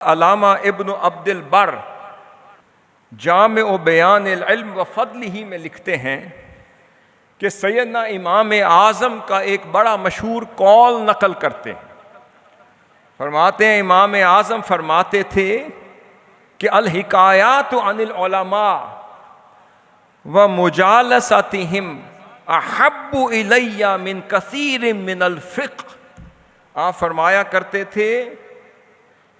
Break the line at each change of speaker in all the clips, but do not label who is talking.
علامہ ابن عبد البر جامع بیان العلم و فضلہ میں لکھتے ہیں کہ سیدنا امام اعظم کا ایک بڑا مشہور قول نقل کرتے ہیں. فرماتے ہیں امام اعظم فرماتے تھے کہ الحکایات عن العلماء و مجالستہم احب الی من کثیر من الفقہ. آپ فرمایا کرتے تھے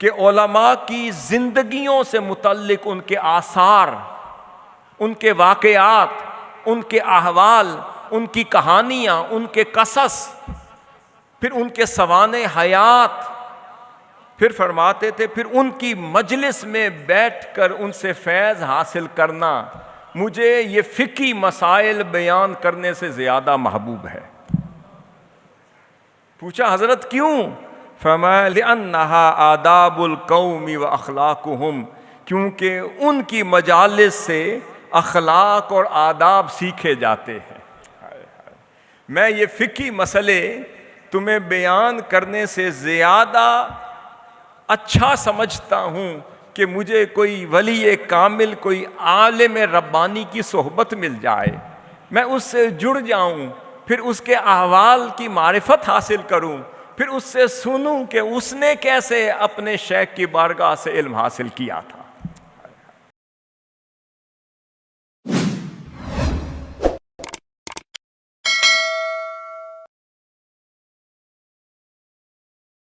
کہ علماء کی زندگیوں سے متعلق ان کے آثار، ان کے واقعات، ان کے احوال، ان کی کہانیاں، ان کے قصص، پھر ان کے سوانح حیات، پھر فرماتے تھے پھر ان کی مجلس میں بیٹھ کر ان سے فیض حاصل کرنا مجھے یہ فقہی مسائل بیان کرنے سے زیادہ محبوب ہے. پوچھا حضرت کیوں؟ فرمایا لِأَنَّهَا آداب القوم وَأَخْلَاقُهُمْ، کیونکہ ان کی مجالس سے اخلاق اور آداب سیکھے جاتے ہیں. میں یہ فقہی مسئلے تمہیں بیان کرنے سے زیادہ اچھا سمجھتا ہوں کہ مجھے کوئی ولی کامل، کوئی عالم ربانی کی صحبت مل جائے، میں اس سے جڑ جاؤں، پھر اس کے احوال کی معرفت حاصل کروں، پھر اس سے سنوں کہ اس نے کیسے اپنے شیخ کی بارگاہ سے علم حاصل کیا تھا.